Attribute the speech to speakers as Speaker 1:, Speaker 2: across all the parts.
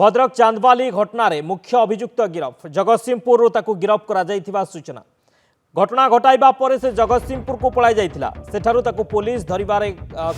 Speaker 1: भद्रक चांदबाली घटना मुख्य अभियुक्त गिरफ जगतसिंहपुर ताकू गिरफ करा सूचना घटना घटाइबा पर से जगतसिंहपुर को पलाई जाइथिला सेठारु ताकू पुलिस धरिबारे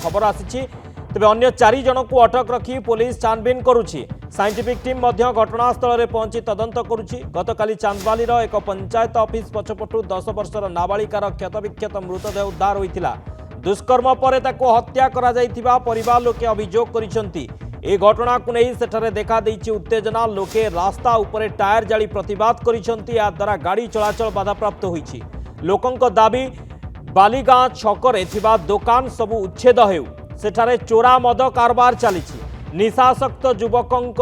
Speaker 1: खबर आसीछि तेबे अन्य 4 जन को अटक रखी पुलिस छानबीन करुछि। साइंटिफिक टीम मध्य घटनास्थल में पहुंची तदंत करुछि। गतकाली चांदबाली एक पंचायत ऑफिस पछपटू 10 वर्षर नाबालिकार क्षतविक्षत मृतदेह उद्धार होइथिला। दुष्कर्म पर ताकू हत्या करा जाइथिबा परिवार लोके अभियोग करिसंती। ए घटना को नहीं सेठारे देखा देइछि उत्तेजना। लोके रास्ता उपरे टायर जाली प्रतिवाद करिसंती। या द्वारा गाड़ी चलाचल बाधाप्राप्त होइछि। लोकंक दाबी बालीगाँ छकरे थिबा दुकान सबु उच्छेद हेउ। सेठारे चोरा मद कारबार चलीछि। निशासक्त युवकंक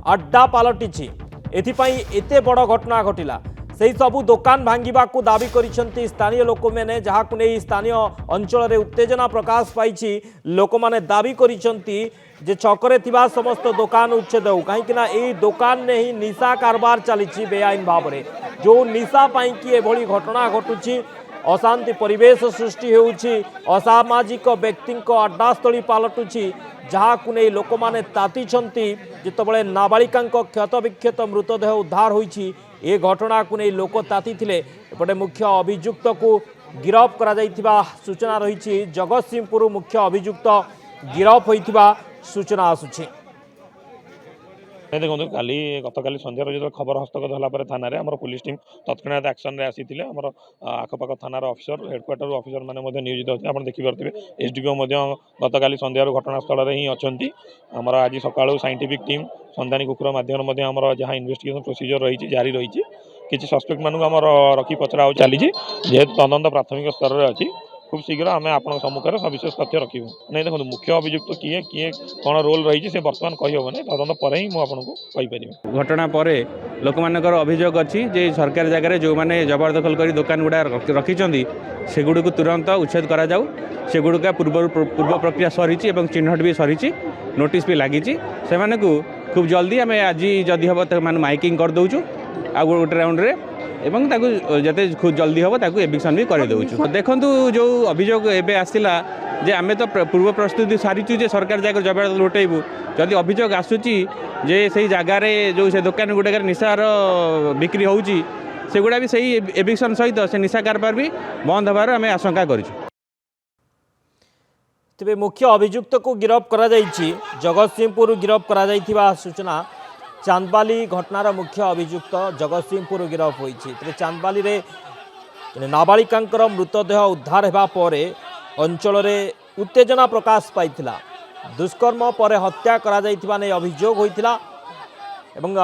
Speaker 1: अड्डा पलटिछि। एथिपाई एते बड़ घटना घटिला। सेही सबु दुकान भांगिबाकू दाबी करिसंती स्थानीय लोक मैंने जहाकू नहीं स्थानीय अंचल रे उत्तेजना प्रकाश पाइछि। लोक माने दाबी करिसंती जे छकरे थिबा समस्त दुकान उच्छेद हो कहीं यही दुकान ने ही निशा कारबार चली बेआईन भाव में जो निशा पाई कि एभली घटना घटुची अशांति परिवेश सृष्टि होउछि। असामाजिक व्यक्ति अड्डास्थली पलटुची जहाकू नहीं लोक माने तातीछंती। जितेबाला नाबालिका क्षतविक्षत मृतदेह उद्धार होइछि ए घटना को नहीं लोक ताती थिले। एपटे मुख्य अभियुक्त को गिरफ करा जाइथिबा सूचना रही। जगतसिंहपुर मुख्य अभियुक्त गिरफ होइथिबा सूचना आसुछि।
Speaker 2: देखो काली गतकाली संध्यार जो खबर हस्तगत होगा थाना आम पुलिस टीम तत्क्षणात एक्शन रे आसी आमर आखपाख थानार अफिसर हेडक्वार्टर अफिसर मैंने नियोजित अच्छे आप देखिपे। एसडीपीओ गतकाली संध्यार घटनास्थल में ही अच्छा। आमर आज सका साइंटिफिक टीम संधानी कुकुर मध्यम आमर जहाँ इन्वेस्टिगेशन प्रोसीजर रही जारी रही किसी सस्पेक्ट मानक आमर रखी पचरा चली जेहेतु तदंत प्राथमिक स्तर में अच्छी खूब शीघ्र आम आप सम्मुखें सविशेष तथ्य रखू। नहीं देखो मुख्य अभियुक्त किए किए कौन रोल रही से बर्तमान कहीहबनी तदंत पर ही मुझे
Speaker 3: घटना पर लोक मानकर अभियोग अच्छी जे सरकारी जगह जो मैंने जबरदखल कर दुकान गुड़ा रखी सेगुड़ को तुरंत उच्छेद करा जाऊ। सेगुड़ा पूर्व प्रक्रिया सरी चिन्हट भी सरी नोटिस भी लगी से खूब जल्दी आम आज जदि हम मैं माइकिंग कर दौचु आ गोटे राउंड रे एवं जते खूब जल्दी हम ताकू एविक्शन भी कर दौचु। देखु जो अभियोग एवं आसला जे आमे तो पूर्व प्रस्तुति सारीचु जे सरकार जगह जबरदस्त लुटेबू जदि अभियोग आसूची जे से जगार जो से दुकान गुड़ाक निशार बिक्री होउची सेगुड़ा भी सही एविक्शन सहित से निशा कारबार भी बंद होबार आम आशंका करूँ।
Speaker 1: तेबे मुख्य अभियुक्त को गिरफ करा जाइछि। जगतसिंहपुर गिरफ करा जाइथिबा सूचना। चांदबाली घटनार मुख्य अभियुक्त जगतसिंहपुर गिरफ होइछि। तेबे चांदबाली रे नाबालिकांकर मृतदेह उद्धार हेबा परे अंचल रे उत्तेजना प्रकाश पाइथिला। दुष्कर्म पर हत्या करा जाइथिबा नै अभियोग होइथिला एवं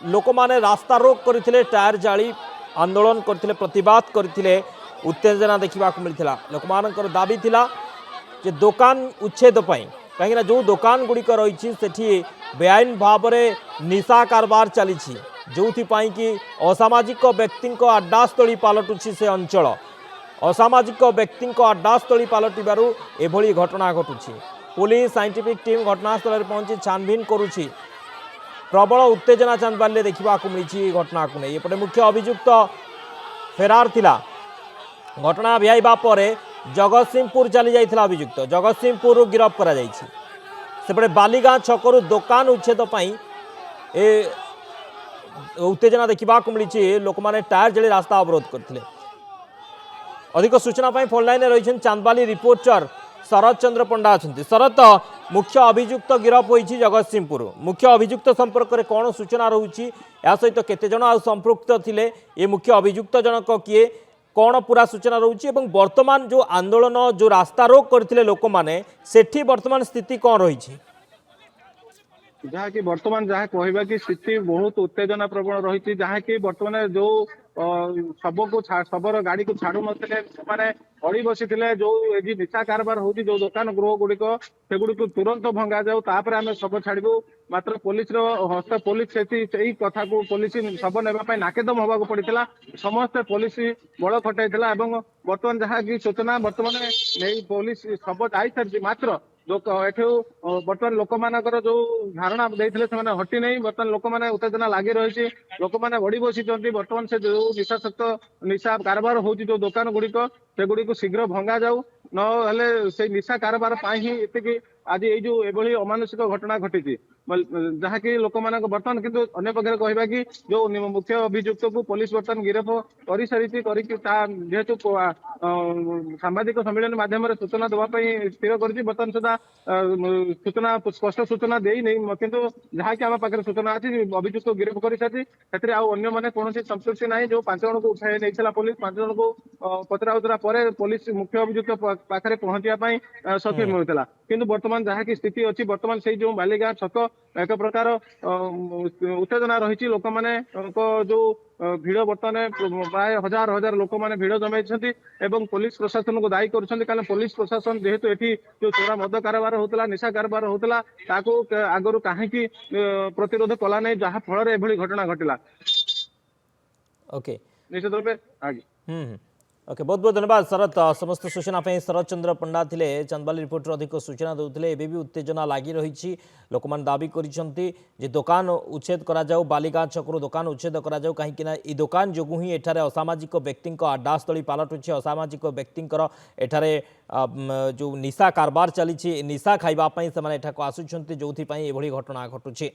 Speaker 1: लोक माने रास्ता रोक करथिले टायर जाली आंदोलन करथिले प्रतिवाद करथिले उत्तेजना देखा मिलता। लोक मानकर दाबी थिला जे दुकान उच्छेद पाई कहीं जो दुकान गुड़िक रही सेठी बेआईन भाव में निशा कारबार चली जो कि असामाजिक व्यक्ति अड्डास्थली पलटुची से अंचल असामाजिक व्यक्ति अड्डास्थली पलटू एभली घटना घटुची। पुलिस साइंटिफिक टीम घटनास्थल में पहुंची छानबीन करुची। प्रबल उत्तेजना चांदबाली देखा मिली घटना को नहीं। एपटे मुख्य अभियुक्त फेरार थिला। घटना भिआइबा पर जगतसिंहपुर चली जाइथिला अभियुक्त जगतसिंहपुर गिरफ करा जाइछि। सेपटे बालीगाँ छकरू दुकान उच्छेद पाई ए उत्तेजना देखा मिली। लोक माने टायर जली रास्ता अवरोध करथिले। अधिक सूचना पाई फोन लाइन रही चांदबाली रिपोर्टर शरद चंद्र पंडा अच्छा। शरद मुख्य अभियुक्त गिरफ होइछि जगतसिंहपुर मुख्य अभियुक्त संपर्क में कौन सूचना रोची या सहित केते जन आ संपृक्त थिले ये मुख्य अभियुक्त जनक किए कौन पूरा सूचना रोची एवं वर्तमान जो आंदोलन जो रास्ता रोक करथिले लोक माने सेठी वर्तमान स्थिति कौन रही?
Speaker 4: जहाँ कि वर्तमान जहाँ कहवा कि स्थिति बहुत उत्तेजना प्रबल रही जहाँ कि वर्तमान जो शबर गाड़ी को छाड़ू नाने अड़ी बसी जो निशा कारबार हो जो दुकान गृह गुड़िक सेगुड़ी को तुरंत भंगा जाऊ तापर आम शब छाड़ू। मात्र पुलिस हस्त पुलिस से कथा को पुलिस शब नेबाई नाकेदम होगा पड़ा समस्ते पुलिस बल खटाई बर्तमान जहाँ कि सूचना बर्तमान पुलिस शब जाई सारी मात्र जो बर्तमान लोक मानकर जो धारणा देते हटी नहीं। बर्तमान लोक मैंने उत्तेजना लगी रही लोक मैंने बढ़ी बसी बर्तमान से जो निशासक्त निशा कारबार हो जो दुकान गुड़िक सेगुड़ी को शीघ्र भंगा जाऊ न से निशा कारबार ही आज ये जो एभली अमानुषिक घटना घटी जहाँकि लोक मान बर्तमान किंतु अन्य पक्षरे कहवा कि जो मुख्य अभियुक्त को पुलिस बर्तमान गिरफ कर सारी जेहेतु सांबादिक सम्मेलन माध्यम सूचना देवाई स्थिर कर बर्तमान सुधा सूचना स्पष्ट सूचना देनी किंतु जहाँकि आम पाखे सूचना अच्छी अभियुक्त गिरफ कर सारी मैंने कौन संपृक्ति ना जो 5 जन को उठाई नहीं पुलिस 5 जन को पचरा उचरा पर पुलिस मुख्य अभियुक्त पाखे पहुंचापी सक्षम होता किंतु बर्तमान जहाँकि स्थिति अच्छी बर्तमान से जो बालीगाँ छक एक प्रकार उत्तेजना रही लोक मैंने जो भिड़ बर्तमान प्राय हजार हजार लोक मैंने भिड़ जमाई पुलिस प्रशासन को दायी कर पुलिस प्रशासन जेहेतु ये जो चोरा मद कारबार होता निशा कारबार होता आगु कहीं प्रतिरोध कला नहीं जहाँ फल एभली घटना घटला
Speaker 1: ओके
Speaker 4: निश्चित रूपे आगे
Speaker 1: ओके बहुत बहुत धन्यवाद शरत समस्त सूचना शरत चंद्र पंडा थे चांदबाली रिपोर्ट अधिक सूचना देते एवं भी उत्तेजना लगी रही लोक मैंने दाबी कर दुकान उच्छेद करा जाऊ बालीगाँ छकु दुकान उच्छेद करा जाऊ कहीं ये दुकान जो ही एठारे असामाजिक व्यक्ति आड्डास्थली पलटुଛି असामाजिक व्यक्ति एठारे जो निशा कारबार चली निशा खाइबा से आसुँच जो घटना घटुଛି।